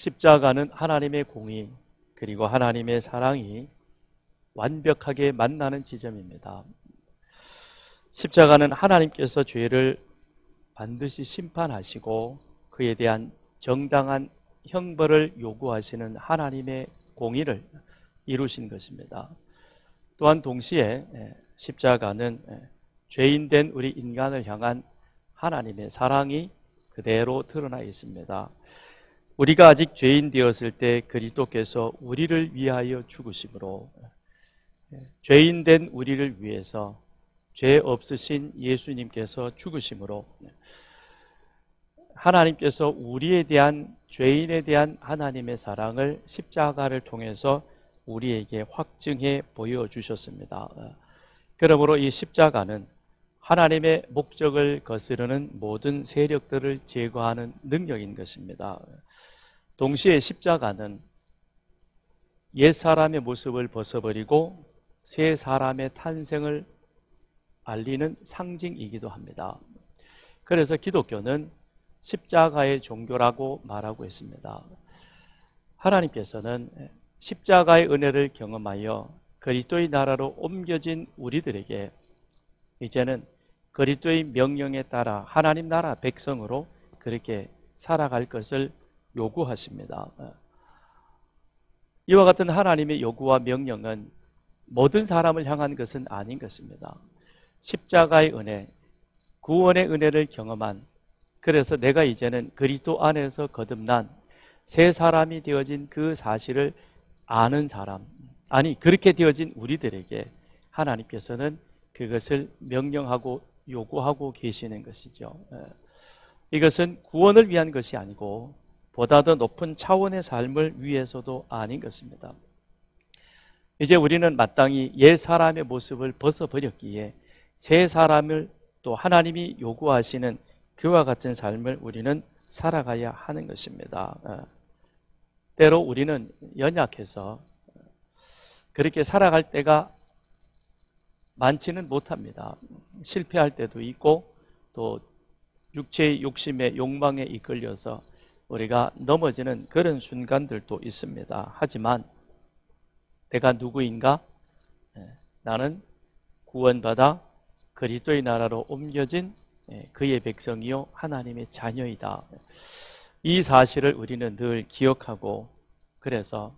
십자가는 하나님의 공의 그리고 하나님의 사랑이 완벽하게 만나는 지점입니다. 십자가는 하나님께서 죄를 반드시 심판하시고 그에 대한 정당한 형벌을 요구하시는 하나님의 공의를 이루신 것입니다. 또한 동시에 십자가는 죄인된 우리 인간을 향한 하나님의 사랑이 그대로 드러나 있습니다. 우리가 아직 죄인 되었을 때 그리스도께서 우리를 위하여 죽으심으로 죄인된 우리를 위해서 죄 없으신 예수님께서 죽으심으로 하나님께서 우리에 대한 죄인에 대한 하나님의 사랑을 십자가를 통해서 우리에게 확증해 보여주셨습니다. 그러므로 이 십자가는 하나님의 목적을 거스르는 모든 세력들을 제거하는 능력인 것입니다. 동시에 십자가는 옛사람의 모습을 벗어버리고 새 사람의 탄생을 알리는 상징이기도 합니다. 그래서 기독교는 십자가의 종교라고 말하고 있습니다. 하나님께서는 십자가의 은혜를 경험하여 그리스도의 나라로 옮겨진 우리들에게 이제는 그리스도의 명령에 따라 하나님 나라 백성으로 그렇게 살아갈 것을 요구하십니다. 이와 같은 하나님의 요구와 명령은 모든 사람을 향한 것은 아닌 것입니다. 십자가의 은혜, 구원의 은혜를 경험한, 그래서 내가 이제는 그리스도 안에서 거듭난 새 사람이 되어진 그 사실을 아는 사람, 아니 그렇게 되어진 우리들에게 하나님께서는 그것을 명령하고 요구하고 계시는 것이죠. 이것은 구원을 위한 것이 아니고 보다 더 높은 차원의 삶을 위해서도 아닌 것입니다. 이제 우리는 마땅히 옛 사람의 모습을 벗어버렸기에 새 사람을 또 하나님이 요구하시는 그와 같은 삶을 우리는 살아가야 하는 것입니다. 때로 우리는 연약해서 그렇게 살아갈 때가 많지는 못합니다. 실패할 때도 있고 또 육체의 욕심에 욕망에 이끌려서 우리가 넘어지는 그런 순간들도 있습니다. 하지만 내가 누구인가? 나는 구원받아 그리스도의 나라로 옮겨진 그의 백성이요 하나님의 자녀이다. 이 사실을 우리는 늘 기억하고 그래서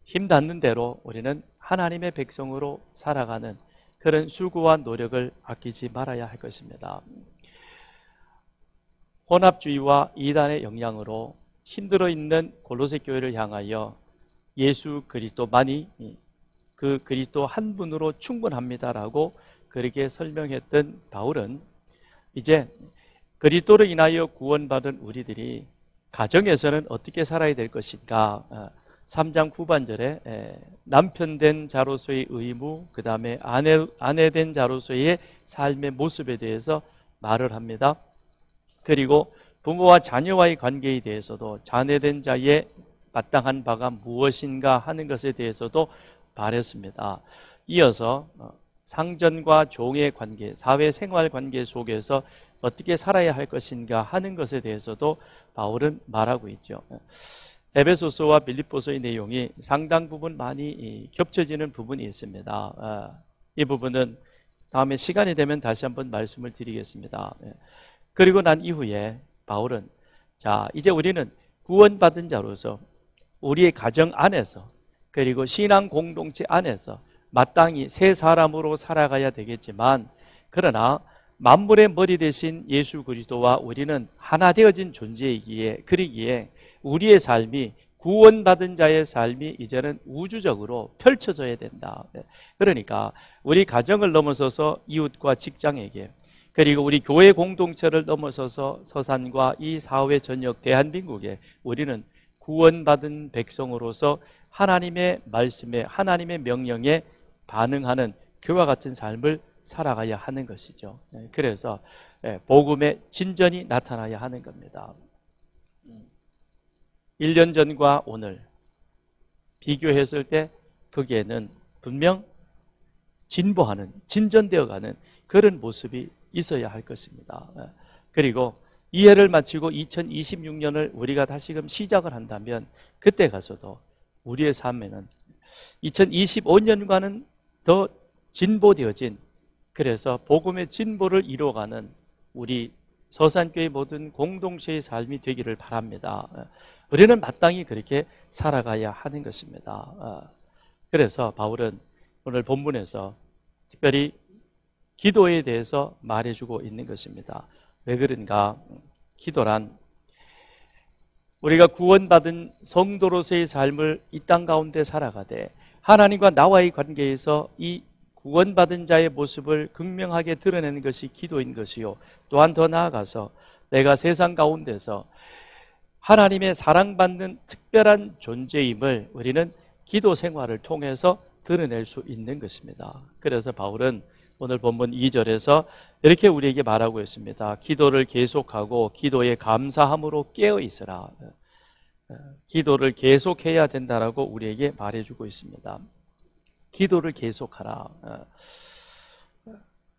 힘 닿는 대로 우리는 하나님의 백성으로 살아가는 그런 수고와 노력을 아끼지 말아야 할 것입니다. 혼합주의와 이단의 영향으로 힘들어 있는 골로새 교회를 향하여 예수 그리스도만이 그 그리스도 한 분으로 충분합니다라고 그렇게 설명했던 바울은 이제 그리스도로 인하여 구원받은 우리들이 가정에서는 어떻게 살아야 될 것인가, 3장 후반절에 남편 된 자로서의 의무, 그 다음에 아내 된 자로서의 삶의 모습에 대해서 말을 합니다. 그리고 부모와 자녀와의 관계에 대해서도 자녀된 자의 마땅한 바가 무엇인가 하는 것에 대해서도 말했습니다. 이어서 상전과 종의 관계, 사회생활 관계 속에서 어떻게 살아야 할 것인가 하는 것에 대해서도 바울은 말하고 있죠. 에베소서와 빌립보서의 내용이 상당 부분 많이 겹쳐지는 부분이 있습니다. 이 부분은 다음에 시간이 되면 다시 한번 말씀을 드리겠습니다. 그리고 난 이후에 바울은 자, 이제 우리는 구원받은 자로서 우리의 가정 안에서 그리고 신앙 공동체 안에서 마땅히 새 사람으로 살아가야 되겠지만 그러나 만물의 머리 대신 예수 그리스도와 우리는 하나 되어진 존재이기에 그러기에 우리의 삶이 구원받은 자의 삶이 이제는 우주적으로 펼쳐져야 된다. 그러니까 우리 가정을 넘어서서 이웃과 직장에게 그리고 우리 교회 공동체를 넘어서서 서산과 이 사회 전역 대한민국에 우리는 구원받은 백성으로서 하나님의 말씀에 하나님의 명령에 반응하는 그와 같은 삶을 살아가야 하는 것이죠. 그래서 복음의 진전이 나타나야 하는 겁니다. 1년 전과 오늘 비교했을 때 거기에는 분명 진보하는, 진전되어가는 그런 모습이 있어야 할 것입니다. 그리고 이 해를 마치고 2026년을 우리가 다시금 시작을 한다면 그때 가서도 우리의 삶에는 2025년과는 더 진보되어진, 그래서 복음의 진보를 이루어가는 우리 서산교회 모든 공동체의 삶이 되기를 바랍니다. 우리는 마땅히 그렇게 살아가야 하는 것입니다. 그래서 바울은 오늘 본문에서 특별히 기도에 대해서 말해주고 있는 것입니다. 왜 그런가? 기도란 우리가 구원받은 성도로서의 삶을 이 땅 가운데 살아가되 하나님과 나와의 관계에서 이 구원받은 자의 모습을 극명하게 드러내는 것이 기도인 것이요, 또한 더 나아가서 내가 세상 가운데서 하나님의 사랑받는 특별한 존재임을 우리는 기도 생활을 통해서 드러낼 수 있는 것입니다. 그래서 바울은 오늘 본문 2절에서 이렇게 우리에게 말하고 있습니다. 기도를 계속하고 기도에 감사함으로 깨어 있으라. 기도를 계속해야 된다라고 우리에게 말해주고 있습니다. 기도를 계속하라.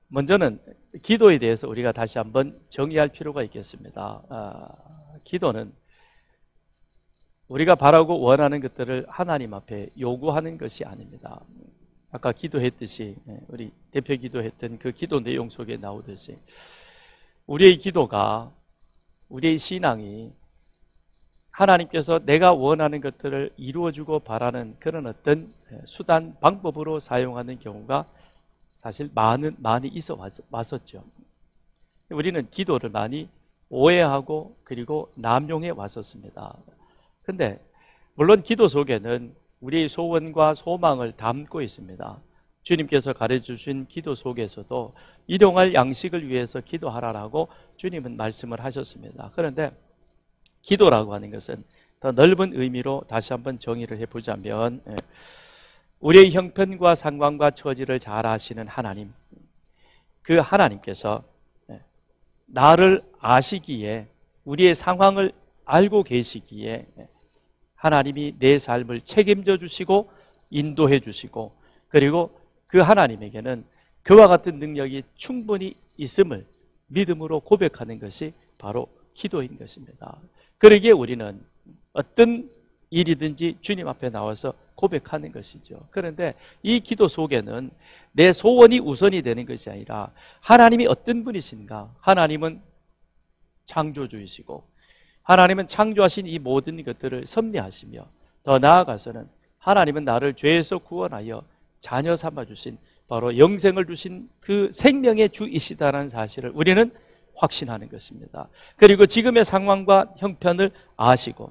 먼저는 기도에 대해서 우리가 다시 한번 정의할 필요가 있겠습니다. 기도는 우리가 바라고 원하는 것들을 하나님 앞에 요구하는 것이 아닙니다. 아까 기도했듯이, 우리 대표 기도했던 그 기도 내용 속에 나오듯이 우리의 기도가, 우리의 신앙이 하나님께서 내가 원하는 것들을 이루어주고 바라는 그런 어떤 수단, 방법으로 사용하는 경우가 사실 많이 있어 왔었죠. 우리는 기도를 많이 오해하고 그리고 남용해 왔었습니다. 근데 물론 기도 속에는 우리의 소원과 소망을 담고 있습니다. 주님께서 가르쳐주신 기도 속에서도 일용할 양식을 위해서 기도하라라고 주님은 말씀을 하셨습니다. 그런데 기도라고 하는 것은 더 넓은 의미로 다시 한번 정의를 해보자면, 우리의 형편과 상황과 처지를 잘 아시는 하나님, 그 하나님께서 나를 아시기에, 우리의 상황을 알고 계시기에 하나님이 내 삶을 책임져 주시고 인도해 주시고, 그리고 그 하나님에게는 그와 같은 능력이 충분히 있음을 믿음으로 고백하는 것이 바로 기도인 것입니다. 그러기에 우리는 어떤 일이든지 주님 앞에 나와서 고백하는 것이죠. 그런데 이 기도 속에는 내 소원이 우선이 되는 것이 아니라 하나님이 어떤 분이신가? 하나님은 창조주이시고 하나님은 창조하신 이 모든 것들을 섭리하시며, 더 나아가서는 하나님은 나를 죄에서 구원하여 자녀 삼아주신, 바로 영생을 주신 그 생명의 주이시다라는 사실을 우리는 확신하는 것입니다. 그리고 지금의 상황과 형편을 아시고,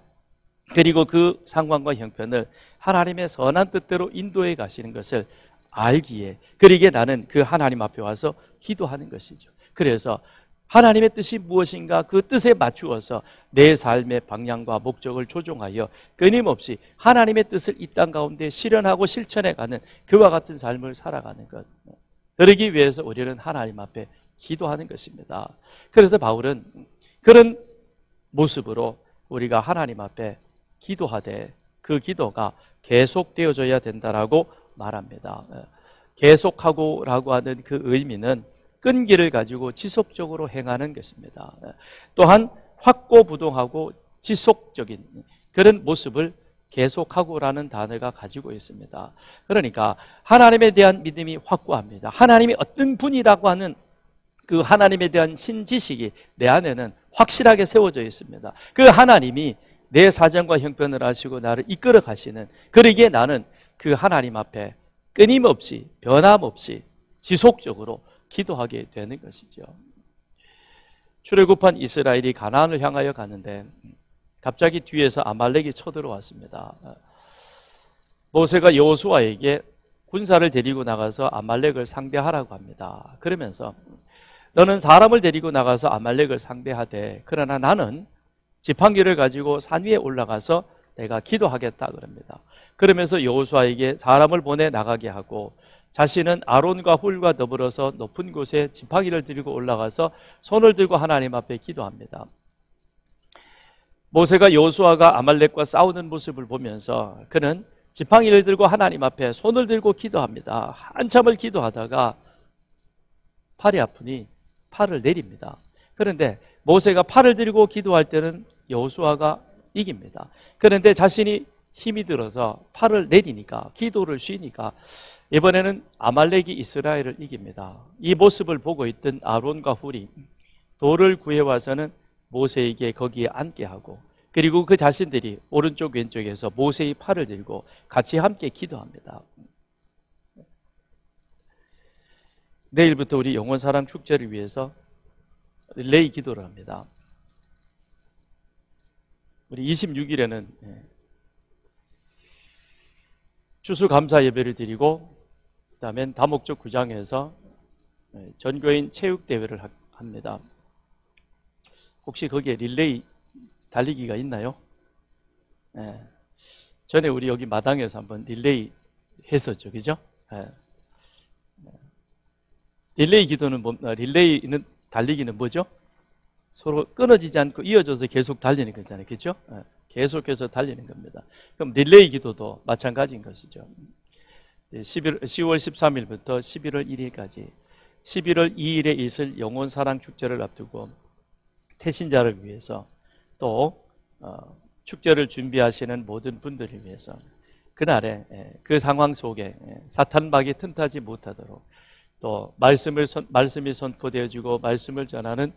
그리고 그 상황과 형편을 하나님의 선한 뜻대로 인도해 가시는 것을 알기에, 그러기에 나는 그 하나님 앞에 와서 기도하는 것이죠. 그래서 하나님의 뜻이 무엇인가 그 뜻에 맞추어서 내 삶의 방향과 목적을 조종하여 끊임없이 하나님의 뜻을 이 땅 가운데 실현하고 실천해가는 그와 같은 삶을 살아가는 것, 그러기 위해서 우리는 하나님 앞에 기도하는 것입니다. 그래서 바울은 그런 모습으로 우리가 하나님 앞에 기도하되 그 기도가 계속되어져야 된다라고 말합니다. 계속하고라고 하는 그 의미는 끈기를 가지고 지속적으로 행하는 것입니다. 또한 확고부동하고 지속적인 그런 모습을 계속하고라는 단어가 가지고 있습니다. 그러니까 하나님에 대한 믿음이 확고합니다. 하나님이 어떤 분이라고 하는 그 하나님에 대한 신지식이 내 안에는 확실하게 세워져 있습니다. 그 하나님이 내 사정과 형편을 아시고 나를 이끌어 가시는, 그러기에 나는 그 하나님 앞에 끊임없이 변함없이 지속적으로 기도하게 되는 것이죠. 출애굽한 이스라엘이 가나안을 향하여 가는데 갑자기 뒤에서 아말렉이 쳐들어왔습니다. 모세가 여호수아에게 군사를 데리고 나가서 아말렉을 상대하라고 합니다. 그러면서 너는 사람을 데리고 나가서 아말렉을 상대하되, 그러나 나는 지팡이를 가지고 산 위에 올라가서 내가 기도하겠다 그럽니다. 그러면서 여호수아에게 사람을 보내 나가게 하고, 자신은 아론과 훌과 더불어서 높은 곳에 지팡이를 들고 올라가서 손을 들고 하나님 앞에 기도합니다. 모세가 여호수아가 아말렉과 싸우는 모습을 보면서 그는 지팡이를 들고 하나님 앞에 손을 들고 기도합니다. 한참을 기도하다가 팔이 아프니 팔을 내립니다. 그런데 모세가 팔을 들고 기도할 때는 여호수아가 이깁니다. 그런데 자신이 힘이 들어서 팔을 내리니까, 기도를 쉬니까 이번에는 아말렉이 이스라엘을 이깁니다. 이 모습을 보고 있던 아론과 훌이 돌을 구해와서는 모세에게 거기에 앉게 하고, 그리고 그 자신들이 오른쪽 왼쪽에서 모세의 팔을 들고 같이 함께 기도합니다. 내일부터 우리 영원사랑 축제를 위해서 릴레이 기도를 합니다. 우리 26일에는 추수감사 예배를 드리고, 그 다음엔 다목적 구장에서 전교인 체육대회를 합니다. 혹시 거기에 릴레이 달리기가 있나요? 전에 우리 여기 마당에서 한번 릴레이 했었죠, 그죠? 릴레이 기도는 릴레이는 달리기는 뭐죠? 서로 끊어지지 않고 이어져서 계속 달리는 거잖아요, 그죠? 계속해서 달리는 겁니다. 그럼 릴레이 기도도 마찬가지인 것이죠. 10월 13일부터 11월 1일까지 11월 2일에 있을 영혼사랑 축제를 앞두고 태신자를 위해서, 또 축제를 준비하시는 모든 분들을 위해서 그날에 그 상황 속에 사탄박이 틈타지 못하도록, 또 말씀이 선포되어지고 말씀을 전하는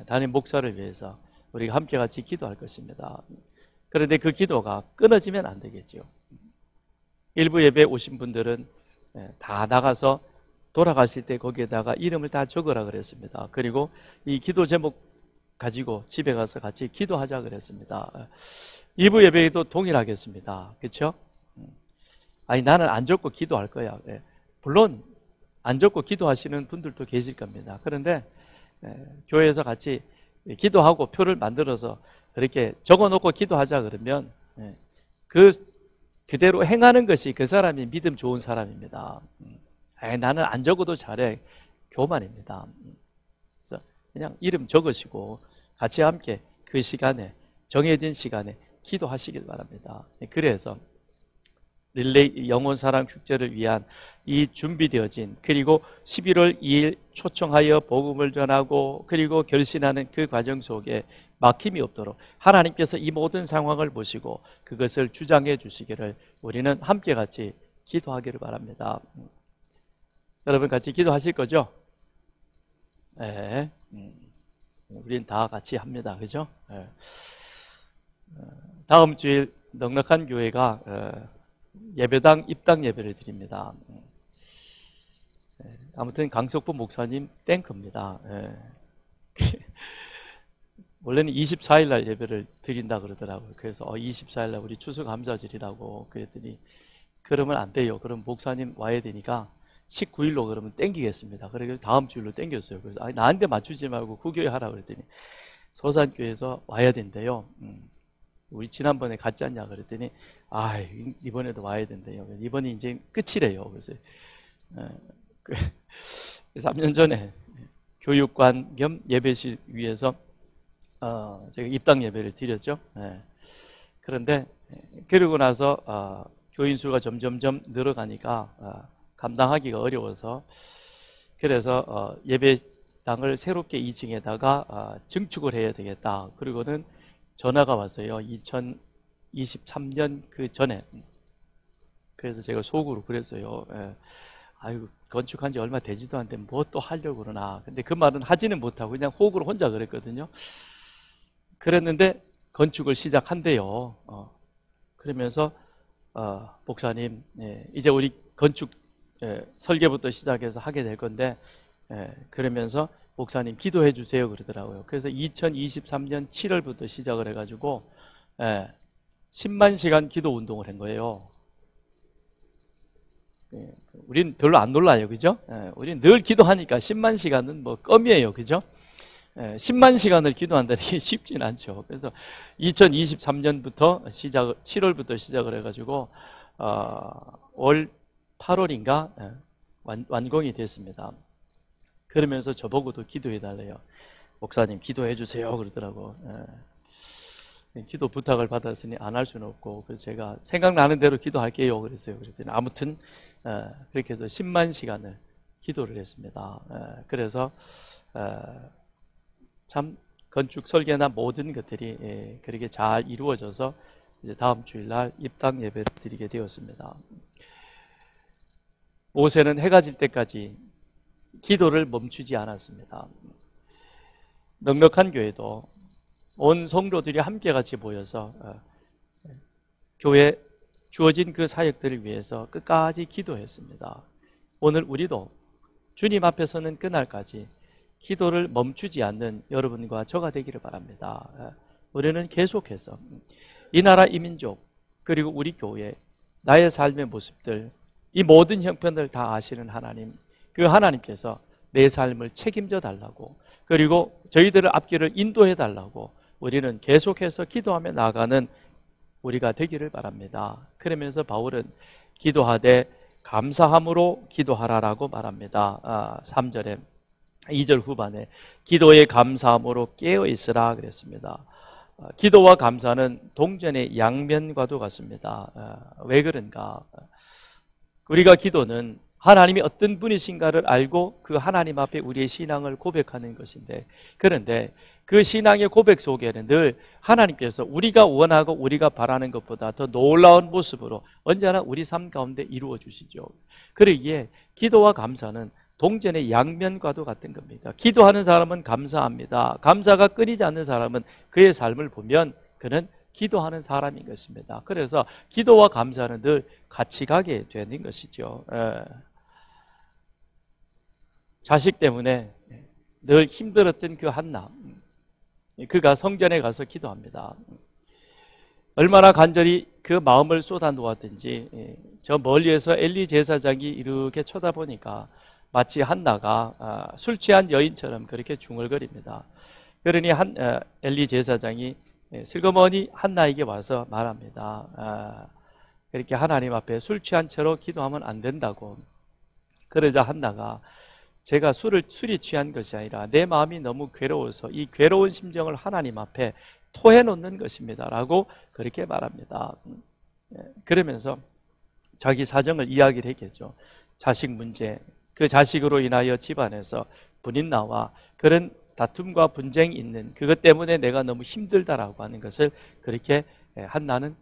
담임 목사를 위해서 우리가 함께 같이 기도할 것입니다. 그런데 그 기도가 끊어지면 안 되겠죠. 일부 예배에 오신 분들은 다 나가서 돌아가실 때 거기에다가 이름을 다 적으라 그랬습니다. 그리고 이 기도 제목 가지고 집에 가서 같이 기도하자 그랬습니다. 2부 예배에도 동일하겠습니다. 그렇죠? 아니, 나는 안 적고 기도할 거야. 물론 안 적고 기도하시는 분들도 계실 겁니다. 그런데 교회에서 같이 기도하고 표를 만들어서 그렇게 적어놓고 기도하자 그러면 그대로 행하는 것이 그 사람이 믿음 좋은 사람입니다. 나는 안 적어도 잘해, 교만입니다. 그래서 그냥 이름 적으시고 같이 함께 그 시간에, 정해진 시간에 기도하시길 바랍니다. 그래서 릴레이 영혼사랑 축제를 위한 이 준비되어진, 그리고 11월 2일 초청하여 복음을 전하고 그리고 결신하는 그 과정 속에 막힘이 없도록 하나님께서 이 모든 상황을 보시고 그것을 주장해 주시기를 우리는 함께 같이 기도하기를 바랍니다. 여러분 같이 기도하실 거죠? 네. 우린 다 같이 합니다. 그죠? 네. 다음 주일 넉넉한 교회가 예배당 입당 예배를 드립니다. 아무튼 강석부 목사님 땡크입니다. 원래는 24일 날 예배를 드린다 그러더라고요. 그래서 24일 날 우리 추수감사절이라고 그랬더니, 그러면 안 돼요. 그럼 목사님 와야 되니까 19일로 그러면 땡기겠습니다. 그래서 다음 주일로 땡겼어요. 그래서 아니, 나한테 맞추지 말고 그 교회 하라 그랬더니 소산교회에서 와야 된대요. 우리 지난번에 갔지 않냐 그랬더니 이번에도 와야 된대요. 그래서 이번이 이제 끝이래요. 그래서 3년 전에 교육관 겸 예배실 위해서 제가 입당 예배를 드렸죠. 그런데 그러고 나서 교인 수가 점점점 늘어가니까 감당하기가 어려워서, 그래서 예배당을 새롭게 2층에다가 증축을 해야 되겠다. 그리고는 전화가 왔어요. 2023년 그 전에. 그래서 제가 속으로 그랬어요. 아이고, 건축한 지 얼마 되지도 않는데 뭐 또 하려고 그러나. 근데 그 말은 하지는 못하고 그냥 속으로 혼자 그랬거든요. 그랬는데 건축을 시작한대요. 그러면서 목사님, 이제 우리 건축 설계부터 시작해서 하게 될 건데, 그러면서 목사님 기도해 주세요 그러더라고요. 그래서 2023년 7월부터 시작을 해가지고 10만 시간 기도 운동을 한 거예요. 우린 별로 안 놀라요, 그죠? 우린 늘 기도하니까 10만 시간은 뭐 껌이에요, 그죠? 10만 시간을 기도한다는 게 쉽진 않죠. 그래서 2023년부터 7월부터 시작을 해가지고 올 8월인가 완공이 됐습니다. 그러면서 저보고도 기도해 달래요. 목사님 기도해 주세요 그러더라고. 기도 부탁을 받았으니 안 할 수는 없고, 그래서 제가 생각나는 대로 기도할게요 그랬어요. 그랬더니 아무튼 그렇게 해서 10만 시간을 기도를 했습니다. 그래서 참 건축 설계나 모든 것들이 그렇게 잘 이루어져서 이제 다음 주일날 입당 예배를 드리게 되었습니다. 모세는 해가 질 때까지 기도를 멈추지 않았습니다. 넉넉한 교회도 온 성도들이 함께 같이 모여서 교회에 주어진 그 사역들을 위해서 끝까지 기도했습니다. 오늘 우리도 주님 앞에 서는 그날까지 기도를 멈추지 않는 여러분과 저가 되기를 바랍니다. 우리는 계속해서 이 나라 이 민족 그리고 우리 교회 나의 삶의 모습들 이 모든 형편을 다 아시는 하나님, 그 하나님께서 내 삶을 책임져 달라고 그리고 저희들의 앞길을 인도해 달라고 우리는 계속해서 기도하며 나아가는 우리가 되기를 바랍니다. 그러면서 바울은 기도하되 감사함으로 기도하라라고 말합니다. 3절에 2절 후반에 기도에 감사함으로 깨어있으라 그랬습니다. 기도와 감사는 동전의 양면과도 같습니다. 왜 그런가? 우리가 기도는 하나님이 어떤 분이신가를 알고 그 하나님 앞에 우리의 신앙을 고백하는 것인데, 그런데 그 신앙의 고백 속에는 늘 하나님께서 우리가 원하고 우리가 바라는 것보다 더 놀라운 모습으로 언제나 우리 삶 가운데 이루어 주시죠. 그러기에 기도와 감사는 동전의 양면과도 같은 겁니다. 기도하는 사람은 감사합니다. 감사가 끊이지 않는 사람은 그의 삶을 보면 그는 기도하는 사람인 것입니다. 그래서 기도와 감사는 늘 같이 가게 되는 것이죠. 자식 때문에 늘 힘들었던 그 한나, 그가 성전에 가서 기도합니다. 얼마나 간절히 그 마음을 쏟아 놓았든지 저 멀리에서 엘리 제사장이 이렇게 쳐다보니까 마치 한나가 술 취한 여인처럼 그렇게 중얼거립니다. 그러니 엘리 제사장이 슬그머니 한나에게 와서 말합니다. 그렇게 하나님 앞에 술 취한 채로 기도하면 안 된다고. 그러자 한나가 제가 술이 취한 것이 아니라 내 마음이 너무 괴로워서 이 괴로운 심정을 하나님 앞에 토해놓는 것입니다 라고 그렇게 말합니다. 그러면서 자기 사정을 이야기를 했겠죠. 자식 문제, 그 자식으로 인하여 집안에서 분인 나와 그런 다툼과 분쟁이 있는 그것 때문에 내가 너무 힘들다라고 하는 것을 그렇게 한나는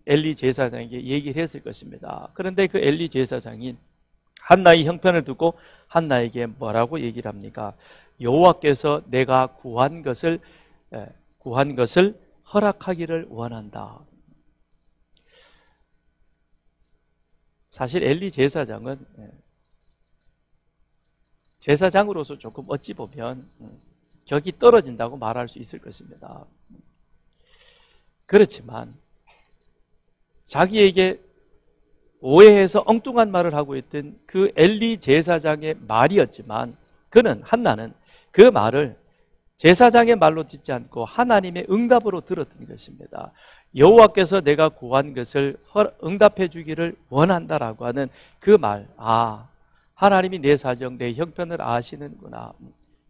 엘리 제사장에게 얘기를 했을 것입니다. 그런데 그 엘리 제사장이 한나의 형편을 두고 한나에게 뭐라고 얘기를 합니까? 여호와께서 내가 구한 것을 허락하기를 원한다. 사실 엘리 제사장은 제사장으로서 조금 어찌 보면 격이 떨어진다고 말할 수 있을 것입니다. 그렇지만 자기에게 오해해서 엉뚱한 말을 하고 있던 그 엘리 제사장의 말이었지만 한나는 그 말을 제사장의 말로 듣지 않고 하나님의 응답으로 들었던 것입니다. 여호와께서 내가 구한 것을 응답해 주기를 원한다라고 하는 그 말, 하나님이 내 사정, 내 형편을 아시는구나.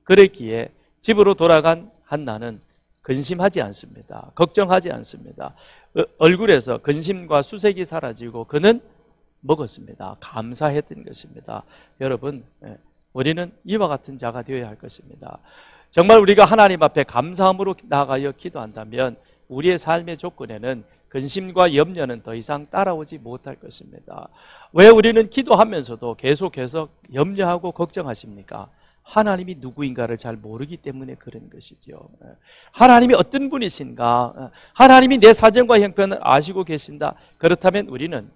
그랬기에 집으로 돌아간 한나는 근심하지 않습니다. 걱정하지 않습니다. 얼굴에서 근심과 수색이 사라지고 그는 먹었습니다. 감사했던 것입니다. 여러분, 우리는 이와 같은 자가 되어야 할 것입니다. 정말 우리가 하나님 앞에 감사함으로 나아가여 기도한다면 우리의 삶의 조건에는 근심과 염려는 더 이상 따라오지 못할 것입니다. 왜 우리는 기도하면서도 계속해서 염려하고 걱정하십니까? 하나님이 누구인가를 잘 모르기 때문에 그런 것이죠. 하나님이 어떤 분이신가? 하나님이 내 사정과 형편을 아시고 계신다. 그렇다면 우리는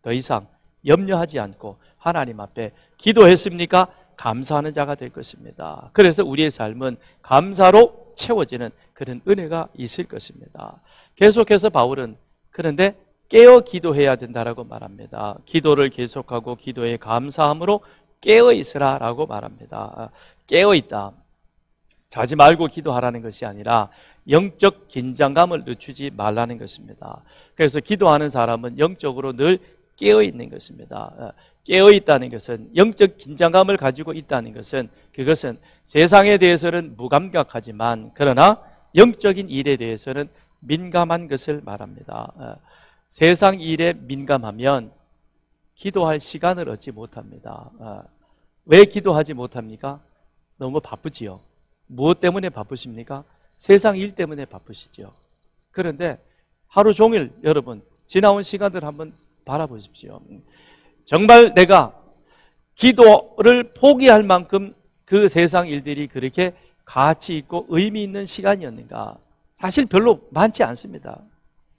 더 이상 염려하지 않고 하나님 앞에 기도했습니까? 감사하는 자가 될 것입니다. 그래서 우리의 삶은 감사로 채워지는 그런 은혜가 있을 것입니다. 계속해서 바울은 그런데 깨어 기도해야 된다라고 말합니다. 기도를 계속하고 기도에 감사함으로 깨어 있으라 라고 말합니다. 깨어 있다, 자지 말고 기도하라는 것이 아니라 영적 긴장감을 늦추지 말라는 것입니다. 그래서 기도하는 사람은 영적으로 늘 깨어 있는 것입니다. 깨어 있다는 것은, 영적 긴장감을 가지고 있다는 것은, 그것은 세상에 대해서는 무감각하지만 그러나 영적인 일에 대해서는 민감한 것을 말합니다. 세상 일에 민감하면 기도할 시간을 얻지 못합니다. 왜 기도하지 못합니까? 너무 바쁘지요. 무엇 때문에 바쁘십니까? 세상 일 때문에 바쁘시죠. 그런데 하루 종일 여러분 지나온 시간들 한번 바라보십시오. 정말 내가 기도를 포기할 만큼 그 세상 일들이 그렇게 가치 있고 의미 있는 시간이었는가? 사실 별로 많지 않습니다.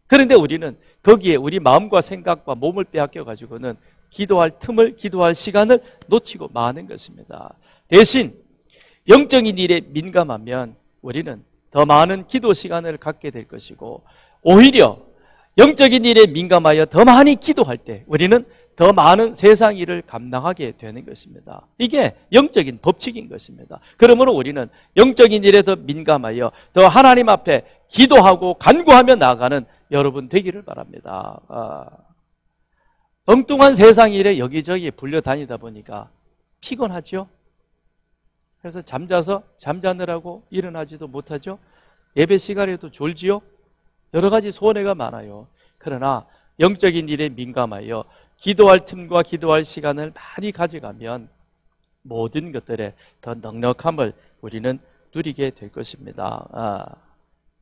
그런데 우리는 거기에 우리 마음과 생각과 몸을 빼앗겨 가지고는 기도할 틈을, 기도할 시간을 놓치고 마는 것입니다. 대신 영적인 일에 민감하면 우리는 더 많은 기도 시간을 갖게 될 것이고, 오히려 영적인 일에 민감하여 더 많이 기도할 때 우리는 더 많은 세상 일을 감당하게 되는 것입니다. 이게 영적인 법칙인 것입니다. 그러므로 우리는 영적인 일에 더 민감하여 더 하나님 앞에 기도하고 간구하며 나아가는 여러분 되기를 바랍니다. 엉뚱한 세상 일에 여기저기 불려다니다 보니까 피곤하죠? 그래서 잠자느라고 일어나지도 못하죠? 예배 시간에도 졸지요? 여러 가지 손해가 많아요. 그러나 영적인 일에 민감하여 기도할 틈과 기도할 시간을 많이 가져가면 모든 것들에 더 넉넉함을 우리는 누리게 될 것입니다.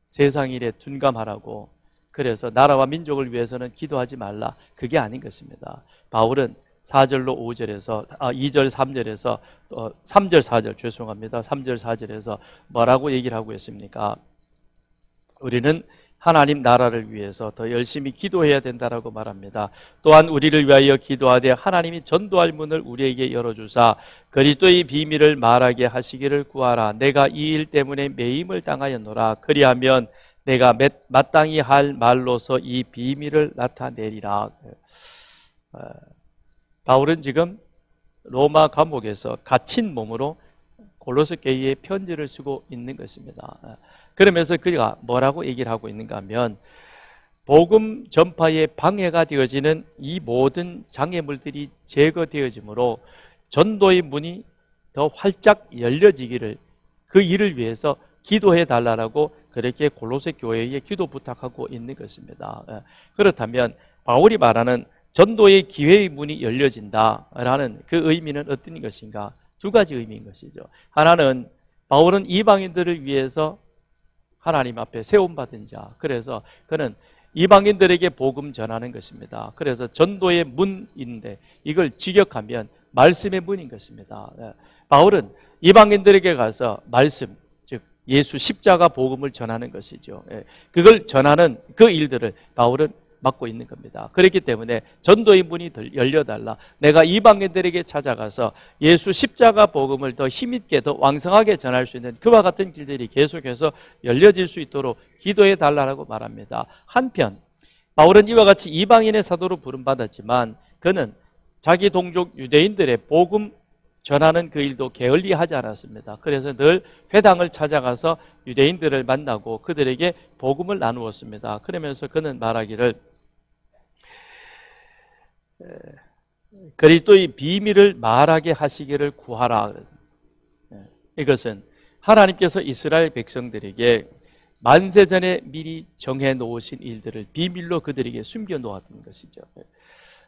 세상 일에 둔감하라고, 그래서 나라와 민족을 위해서는 기도하지 말라, 그게 아닌 것입니다. 바울은 4절로 5절에서 2절 3절에서 3절 4절 죄송합니다. 3절 4절에서 뭐라고 얘기를 하고 있습니까? 우리는 하나님 나라를 위해서 더 열심히 기도해야 된다라고 말합니다. 또한 우리를 위하여 기도하되 하나님이 전도할 문을 우리에게 열어주사 그리스도의 비밀을 말하게 하시기를 구하라. 내가 이 일 때문에 매임을 당하였노라. 그리하면 내가 마땅히 할 말로서 이 비밀을 나타내리라. 바울은 지금 로마 감옥에서 갇힌 몸으로 골로새 교회에 편지를 쓰고 있는 것입니다. 그러면서 그가 뭐라고 얘기를 하고 있는가 하면, 복음 전파에 방해가 되어지는 이 모든 장애물들이 제거되어지므로 전도의 문이 더 활짝 열려지기를, 그 일을 위해서 기도해 달라고 그렇게 골로새 교회에 기도 부탁하고 있는 것입니다. 그렇다면 바울이 말하는 전도의 기회의 문이 열려진다라는 그 의미는 어떤 것인가? 두 가지 의미인 것이죠. 하나는 바울은 이방인들을 위해서 하나님 앞에 세움받은 자, 그래서 그는 이방인들에게 복음 전하는 것입니다. 그래서 전도의 문인데 이걸 직역하면 말씀의 문인 것입니다. 바울은 이방인들에게 가서 말씀, 즉 예수 십자가 복음을 전하는 것이죠. 그걸 전하는 그 일들을 바울은 맡고 있는 겁니다. 그렇기 때문에 전도의 문이 열려달라, 내가 이방인들에게 찾아가서 예수 십자가 복음을 더 힘있게 더 왕성하게 전할 수 있는 그와 같은 길들이 계속해서 열려질 수 있도록 기도해 달라고 말합니다. 한편 바울은 이와 같이 이방인의 사도로 부름받았지만 그는 자기 동족 유대인들의 복음 전하는 그 일도 게을리하지 않았습니다. 그래서 늘 회당을 찾아가서 유대인들을 만나고 그들에게 복음을 나누었습니다. 그러면서 그는 말하기를 그리스도의 비밀을 말하게 하시기를 구하라. 이것은 하나님께서 이스라엘 백성들에게 만세전에 미리 정해 놓으신 일들을 비밀로 그들에게 숨겨 놓았던 것이죠.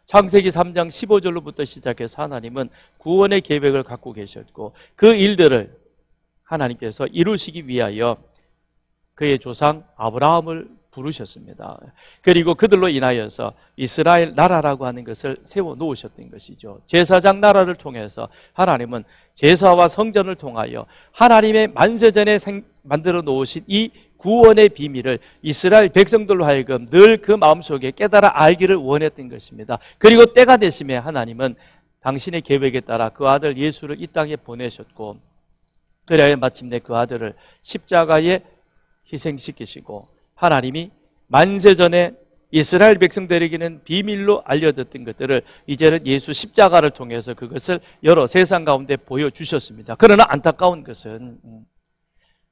창세기 3장 15절로부터 시작해서 하나님은 구원의 계획을 갖고 계셨고 그 일들을 하나님께서 이루시기 위하여 그의 조상 아브라함을 부르셨습니다. 그리고 그들로 인하여서 이스라엘 나라라고 하는 것을 세워 놓으셨던 것이죠. 제사장 나라를 통해서 하나님은 제사와 성전을 통하여 하나님의 만세전에 만들어 놓으신 이 구원의 비밀을 이스라엘 백성들로 하여금 늘 그 마음속에 깨달아 알기를 원했던 것입니다. 그리고 때가 되심에 하나님은 당신의 계획에 따라 그 아들 예수를 이 땅에 보내셨고, 그래야 마침내 그 아들을 십자가에 희생시키시고 하나님이 만세전에 이스라엘 백성들에게는 비밀로 알려졌던 것들을 이제는 예수 십자가를 통해서 그것을 여러 세상 가운데 보여주셨습니다. 그러나 안타까운 것은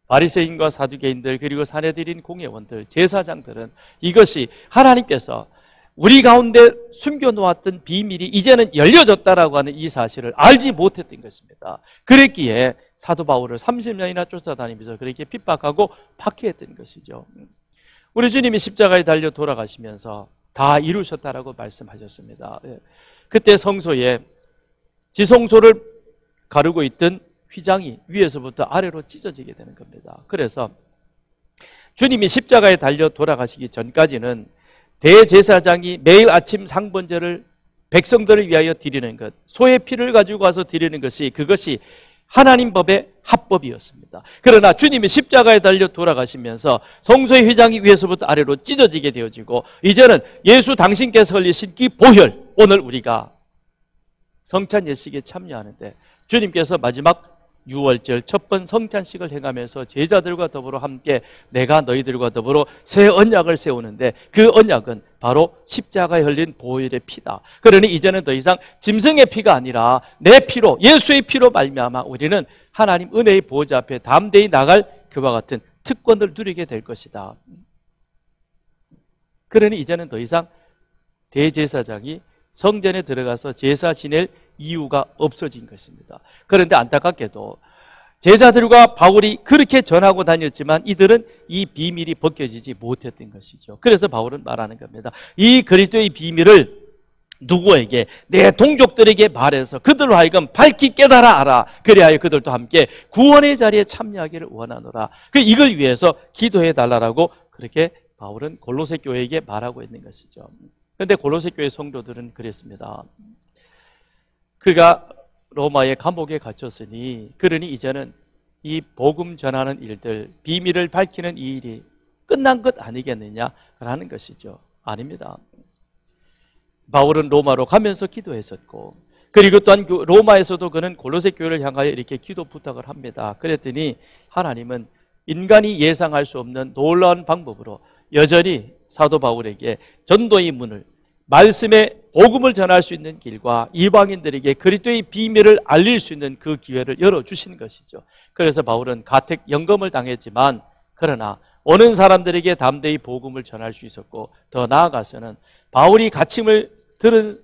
바리새인과 사두개인들 그리고 사내들인 공회원들, 제사장들은 이것이 하나님께서 우리 가운데 숨겨놓았던 비밀이 이제는 열려졌다라고 하는 이 사실을 알지 못했던 것입니다. 그랬기에 사도 바울을 30년이나 쫓아다니면서 그렇게 핍박하고 박해했던 것이죠. 우리 주님이 십자가에 달려 돌아가시면서 다 이루셨다라고 말씀하셨습니다. 그때 성소에 지성소를 가르고 있던 휘장이 위에서부터 아래로 찢어지게 되는 겁니다. 그래서 주님이 십자가에 달려 돌아가시기 전까지는 대제사장이 매일 아침 상번제를 백성들을 위하여 드리는 것, 소의 피를 가지고 와서 드리는 것이, 그것이 하나님 법의 합법이었습니다. 그러나 주님이 십자가에 달려 돌아가시면서 성소의 휘장이 위에서부터 아래로 찢어지게 되어지고, 이제는 예수 당신께서 흘리신 그 보혈, 오늘 우리가 성찬 예식에 참여하는데 주님께서 마지막 6월절 첫 번 성찬식을 행하면서 제자들과 더불어 함께 내가 너희들과 더불어 새 언약을 세우는데, 그 언약은 바로 십자가에 흘린 보혈의 피다. 그러니 이제는 더 이상 짐승의 피가 아니라 내 피로, 예수의 피로 말미암아 우리는 하나님 은혜의 보좌 앞에 담대히 나갈 그와 같은 특권을 누리게 될 것이다. 그러니 이제는 더 이상 대제사장이 성전에 들어가서 제사 지낼 이유가 없어진 것입니다. 그런데 안타깝게도 제자들과 바울이 그렇게 전하고 다녔지만 이들은 이 비밀이 벗겨지지 못했던 것이죠. 그래서 바울은 말하는 겁니다. 이 그리스도의 비밀을 누구에게? 내 동족들에게 말해서 그들로 하여금 밝히 깨달아 알아. 그리하여 그들도 함께 구원의 자리에 참여하기를 원하노라. 이걸 위해서 기도해 달라라고 그렇게 바울은 골로새 교회에게 말하고 있는 것이죠. 그런데 골로새 교회 성도들은 그랬습니다. 그가 로마의 감옥에 갇혔으니, 그러니 이제는 이 복음 전하는 일들, 비밀을 밝히는 이 일이 끝난 것 아니겠느냐라는 것이죠. 아닙니다. 바울은 로마로 가면서 기도했었고, 그리고 또한 로마에서도 그는 골로새 교회를 향하여 이렇게 기도 부탁을 합니다. 그랬더니 하나님은 인간이 예상할 수 없는 놀라운 방법으로 여전히 사도 바울에게 전도의 문을, 말씀의 복음을 전할 수 있는 길과 이방인들에게 그리스도의 비밀을 알릴 수 있는 그 기회를 열어주신 것이죠. 그래서 바울은 가택 연금을 당했지만, 그러나 오는 사람들에게 담대히 복음을 전할 수 있었고, 더 나아가서는 바울이 갇힘을 들은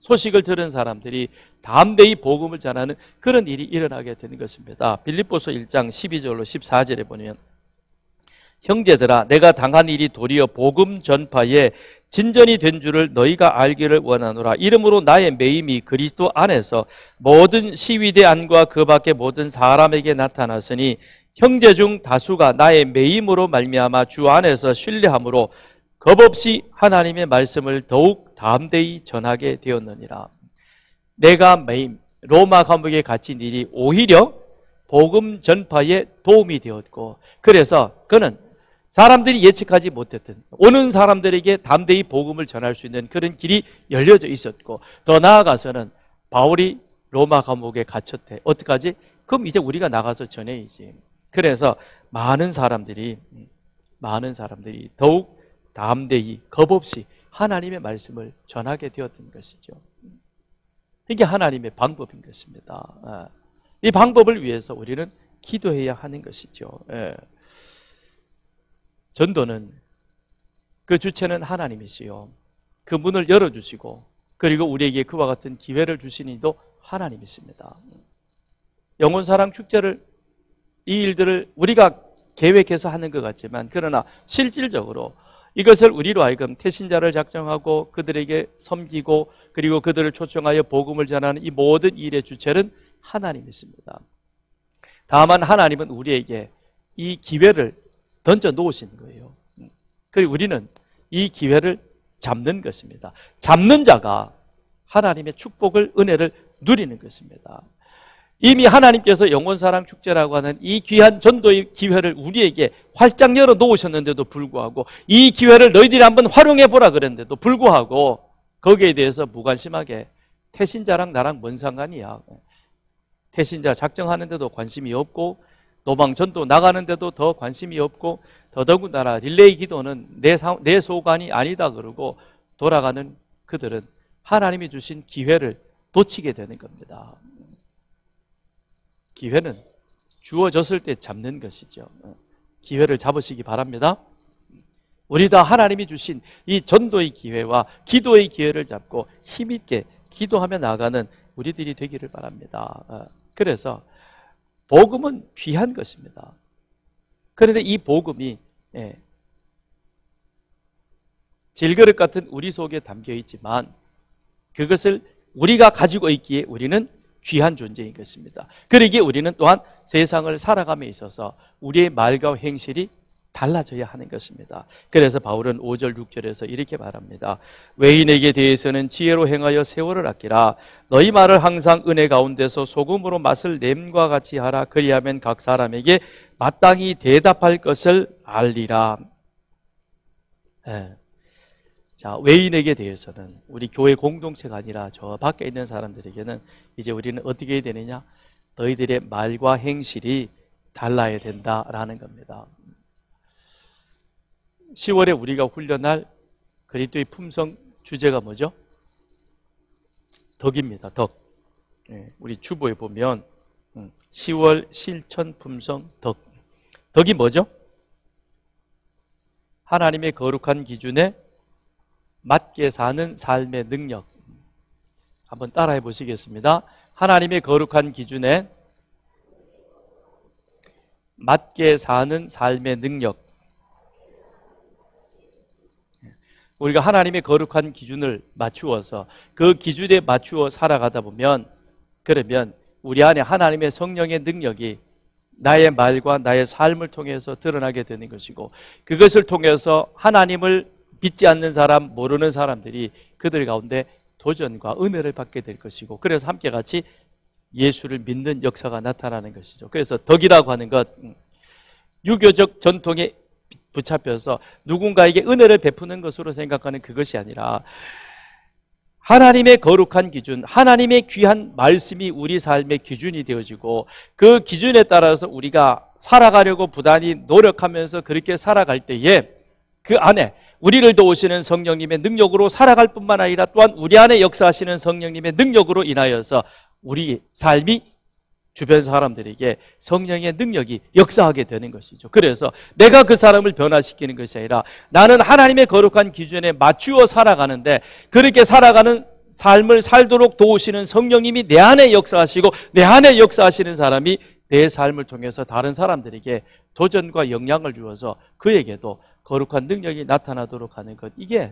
소식을 들은 사람들이 담대히 복음을 전하는 그런 일이 일어나게 되는 것입니다. 빌립보서 1장 12절로 14절에 보면, 형제들아, 내가 당한 일이 도리어 복음 전파에 진전이 된 줄을 너희가 알기를 원하노라. 이러므로 나의 매임이 그리스도 안에서 모든 시위대 안과 그 밖의 모든 사람에게 나타났으니, 형제 중 다수가 나의 매임으로 말미암아 주 안에서 신뢰함으로 겁없이 하나님의 말씀을 더욱 담대히 전하게 되었느니라. 내가 매임, 로마 감옥에 갇힌 일이 오히려 복음 전파에 도움이 되었고, 그래서 그는 사람들이 예측하지 못했던, 오는 사람들에게 담대히 복음을 전할 수 있는 그런 길이 열려져 있었고, 더 나아가서는 바울이 로마 감옥에 갇혔대. 어떡하지? 그럼 이제 우리가 나가서 전해야지. 그래서 많은 사람들이 더욱 담대히 겁없이 하나님의 말씀을 전하게 되었던 것이죠. 이게 하나님의 방법인 것입니다. 이 방법을 위해서 우리는 기도해야 하는 것이죠. 전도는 그 주체는 하나님이시요, 그 문을 열어주시고, 그리고 우리에게 그와 같은 기회를 주신 이도 하나님이십니다. 영혼사랑 축제를, 이 일들을 우리가 계획해서 하는 것 같지만, 그러나 실질적으로 이것을 우리로 하여금 태신자를 작정하고 그들에게 섬기고, 그리고 그들을 초청하여 복음을 전하는 이 모든 일의 주체는 하나님이십니다. 다만 하나님은 우리에게 이 기회를 던져 놓으시는 거예요. 그리고 우리는 이 기회를 잡는 것입니다. 잡는 자가 하나님의 축복을, 은혜를 누리는 것입니다. 이미 하나님께서 영혼사랑 축제라고 하는 이 귀한 전도의 기회를 우리에게 활짝 열어 놓으셨는데도 불구하고, 이 기회를 너희들이 한번 활용해 보라 그랬는데도 불구하고 거기에 대해서 무관심하게, 태신자랑 나랑 뭔 상관이야, 태신자 작정하는데도 관심이 없고, 노방전도 나가는데도 더 관심이 없고, 더더군다나 릴레이 기도는 내 소관이 아니다 그러고 돌아가는 그들은 하나님이 주신 기회를 놓치게 되는 겁니다. 기회는 주어졌을 때 잡는 것이죠. 기회를 잡으시기 바랍니다. 우리 다 하나님이 주신 이 전도의 기회와 기도의 기회를 잡고 힘있게 기도하며 나가는 우리들이 되기를 바랍니다. 그래서 복음은 귀한 것입니다. 그런데 이 복음이 질그릇 같은 우리 속에 담겨 있지만, 그것을 우리가 가지고 있기에 우리는 귀한 존재인 것입니다. 그러기에 우리는 또한 세상을 살아감에 있어서 우리의 말과 행실이 달라져야 하는 것입니다. 그래서 바울은 5절 6절에서 이렇게 말합니다. 외인에게 대해서는 지혜로 행하여 세월을 아끼라. 너희 말을 항상 은혜 가운데서 소금으로 맛을 냄과 같이 하라. 그리하면 각 사람에게 마땅히 대답할 것을 알리라. 자, 외인에게 대해서는 우리 교회 공동체가 아니라 저 밖에 있는 사람들에게는 이제 우리는 어떻게 해야 되느냐? 너희들의 말과 행실이 달라야 된다라는 겁니다. 10월에 우리가 훈련할 그리스도의 품성 주제가 뭐죠? 덕입니다. 덕. 우리 주보에 보면 10월 실천 품성 덕. 덕이 뭐죠? 하나님의 거룩한 기준에 맞게 사는 삶의 능력. 한번 따라해 보시겠습니다. 하나님의 거룩한 기준에 맞게 사는 삶의 능력. 우리가 하나님의 거룩한 기준을 맞추어서 그 기준에 맞추어 살아가다 보면, 그러면 우리 안에 하나님의 성령의 능력이 나의 말과 나의 삶을 통해서 드러나게 되는 것이고, 그것을 통해서 하나님을 믿지 않는 사람, 모르는 사람들이 그들 가운데 도전과 은혜를 받게 될 것이고, 그래서 함께 같이 예수를 믿는 역사가 나타나는 것이죠. 그래서 덕이라고 하는 것, 유교적 전통에 붙잡혀서 누군가에게 은혜를 베푸는 것으로 생각하는 그것이 아니라 하나님의 거룩한 기준, 하나님의 귀한 말씀이 우리 삶의 기준이 되어지고, 그 기준에 따라서 우리가 살아가려고 부단히 노력하면서 그렇게 살아갈 때에 그 안에 우리를 도우시는 성령님의 능력으로 살아갈 뿐만 아니라 또한 우리 안에 역사하시는 성령님의 능력으로 인하여서 우리 삶이 주변 사람들에게 성령의 능력이 역사하게 되는 것이죠. 그래서 내가 그 사람을 변화시키는 것이 아니라 나는 하나님의 거룩한 기준에 맞추어 살아가는데, 그렇게 살아가는 삶을 살도록 도우시는 성령님이 내 안에 역사하시고, 내 안에 역사하시는 사람이 내 삶을 통해서 다른 사람들에게 도전과 영향을 주어서 그에게도 거룩한 능력이 나타나도록 하는 것, 이게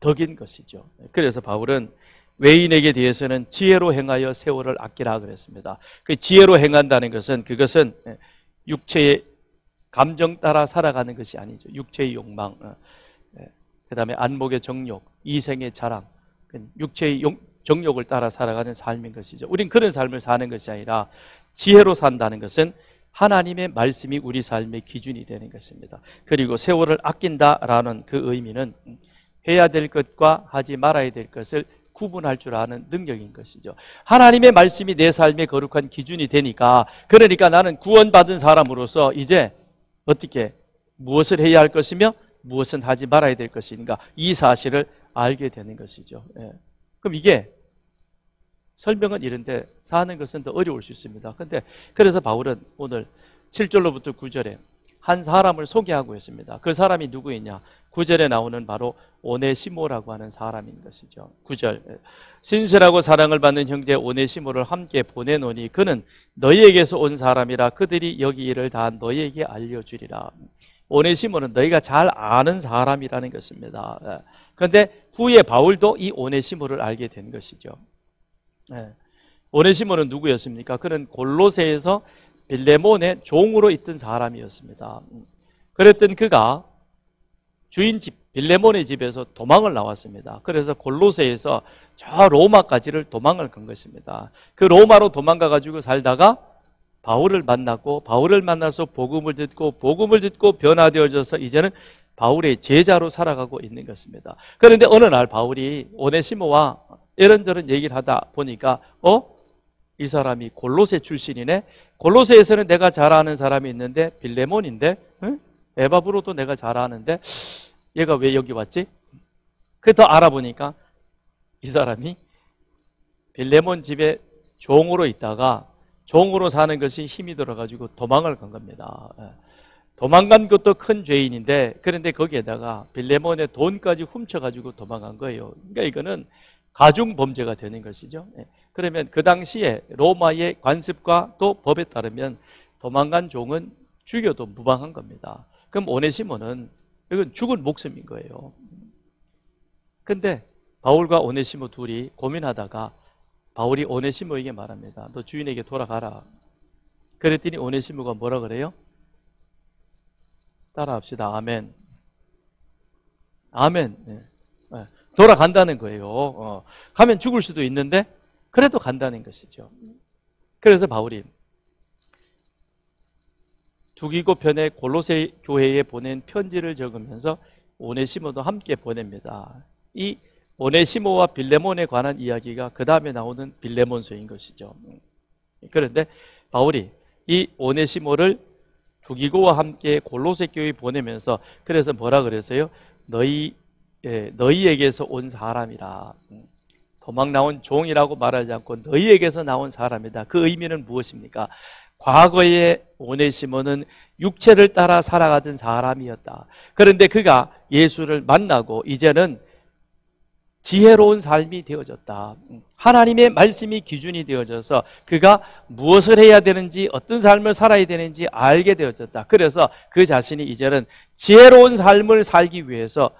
덕인 것이죠. 그래서 바울은 외인에게 대해서는 지혜로 행하여 세월을 아끼라 그랬습니다. 그 지혜로 행한다는 것은, 그것은 육체의 감정 따라 살아가는 것이 아니죠. 육체의 욕망, 그 다음에 안목의 정욕, 이생의 자랑, 육체의 정욕을 따라 살아가는 삶인 것이죠. 우린 그런 삶을 사는 것이 아니라 지혜로 산다는 것은 하나님의 말씀이 우리 삶의 기준이 되는 것입니다. 그리고 세월을 아낀다라는 그 의미는 해야 될 것과 하지 말아야 될 것을 구분할 줄 아는 능력인 것이죠. 하나님의 말씀이 내 삶의 거룩한 기준이 되니까, 그러니까 나는 구원받은 사람으로서 이제 어떻게 무엇을 해야 할 것이며 무엇은 하지 말아야 될 것인가, 이 사실을 알게 되는 것이죠. 그럼 이게 설명은 이런데 사는 것은 더 어려울 수 있습니다. 그래서 바울은 오늘 7절로부터 9절에 한 사람을 소개하고 있습니다. 그 사람이 누구이냐? 9절에 나오는 바로 오네시모라고 하는 사람인 것이죠. 9절, 신실하고 사랑을 받는 형제 오네시모를 함께 보내노니 그는 너희에게서 온 사람이라. 그들이 여기 일을 다 너희에게 알려주리라. 오네시모는 너희가 잘 아는 사람이라는 것입니다. 그런데 후에 바울도 이 오네시모를 알게 된 것이죠. 오네시모는 누구였습니까? 그는 골로새에서 빌레몬의 종으로 있던 사람이었습니다. 그랬던 그가 주인 집 빌레몬의 집에서 도망을 나왔습니다. 그래서 골로새에서 저 로마까지를 도망을 간 것입니다. 그 로마로 도망가 가지고 살다가 바울을 만났고, 바울을 만나서 복음을 듣고 변화되어져서 이제는 바울의 제자로 살아가고 있는 것입니다. 그런데 어느 날 바울이 오네시모와 이런저런 얘기를 하다 보니까 이 사람이 골로새 출신이네. 골로새에서는 내가 잘 아는 사람이 있는데 빌레몬인데, 에바브로도 내가 잘 아는데 얘가 왜 여기 왔지? 그 더 알아보니까 이 사람이 빌레몬 집에 종으로 있다가 종으로 사는 것이 힘이 들어가지고 도망을 간 겁니다. 도망간 것도 큰 죄인인데, 그런데 거기에다가 빌레몬의 돈까지 훔쳐가지고 도망간 거예요. 그러니까 이거는 가중 범죄가 되는 것이죠. 그러면 그 당시에 로마의 관습과 또 법에 따르면 도망간 종은 죽여도 무방한 겁니다. 그럼 오네시모는 이건 죽은 목숨인 거예요. 근데 바울과 오네시모 둘이 고민하다가 바울이 오네시모에게 말합니다. 너 주인에게 돌아가라. 그랬더니 오네시모가 뭐라 그래요? 따라합시다. 아멘. 아멘. 네. 돌아간다는 거예요. 가면 죽을 수도 있는데 그래도 간다는 것이죠. 그래서 바울이 두기고 편에 골로새 교회에 보낸 편지를 적으면서 오네시모도 함께 보냅니다. 이 오네시모와 빌레몬에 관한 이야기가 그 다음에 나오는 빌레몬서인 것이죠. 그런데 바울이 이 오네시모를 두기고와 함께 골로새 교회에 보내면서 그래서 뭐라 그랬어요? 너희에게서 온 사람이라. 도망 나온 종이라고 말하지 않고 너희에게서 나온 사람이다. 그 의미는 무엇입니까? 과거에 오네시모는 육체를 따라 살아가던 사람이었다. 그런데 그가 예수를 만나고 이제는 지혜로운 삶이 되어졌다. 하나님의 말씀이 기준이 되어져서 그가 무엇을 해야 되는지 어떤 삶을 살아야 되는지 알게 되어졌다. 그래서 그 자신이 이제는 지혜로운 삶을 살기 위해서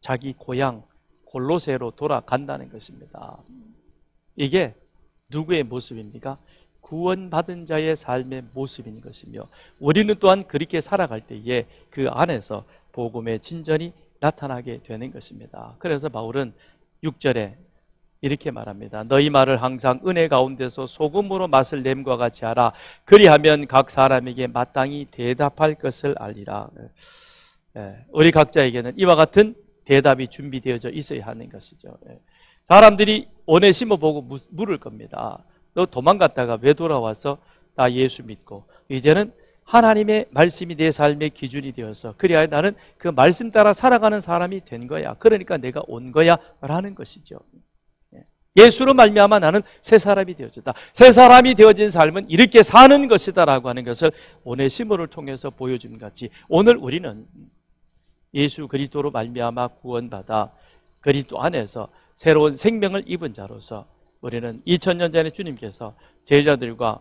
자기 고향 골로새로 돌아간다는 것입니다. 이게 누구의 모습입니까? 구원받은 자의 삶의 모습인 것이며 우리는 또한 그렇게 살아갈 때에 그 안에서 복음의 진전이 나타나게 되는 것입니다. 그래서 바울은 6절에 이렇게 말합니다. 너희 말을 항상 은혜 가운데서 소금으로 맛을 냄과 같이 하라. 그리하면 각 사람에게 마땅히 대답할 것을 알리라. 우리 각자에게는 이와 같은 대답이 준비되어져 있어야 하는 것이죠. 사람들이 오네시모 보고 물을 겁니다. 너 도망갔다가 왜 돌아와서 나 예수 믿고 이제는 하나님의 말씀이 내 삶의 기준이 되어서 그래야 나는 그 말씀 따라 살아가는 사람이 된 거야. 그러니까 내가 온 거야 라는 것이죠. 예수로 말미암아 나는 새 사람이 되어졌다. 새 사람이 되어진 삶은 이렇게 사는 것이다 라고 하는 것을 오네시모를 통해서 보여준 같이 오늘 우리는 예수 그리스도로 말미암아 구원받아 그리스도 안에서 새로운 생명을 입은 자로서 우리는 2000년 전에 주님께서 제자들과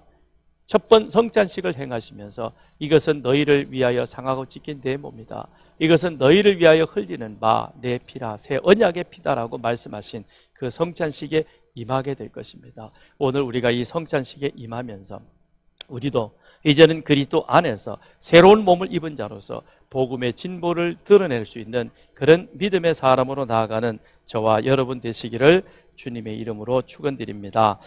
첫 번 성찬식을 행하시면서 이것은 너희를 위하여 상하고 찢긴 내 몸이다. 이것은 너희를 위하여 흘리는 바 내 피라 새 언약의 피다라고 말씀하신 그 성찬식에 임하게 될 것입니다. 오늘 우리가 이 성찬식에 임하면서 우리도 이제는 그리스도 안에서 새로운 몸을 입은 자로서 복음의 진보를 드러낼 수 있는 그런 믿음의 사람으로 나아가는 저와 여러분 되시기를 주님의 이름으로 축원드립니다.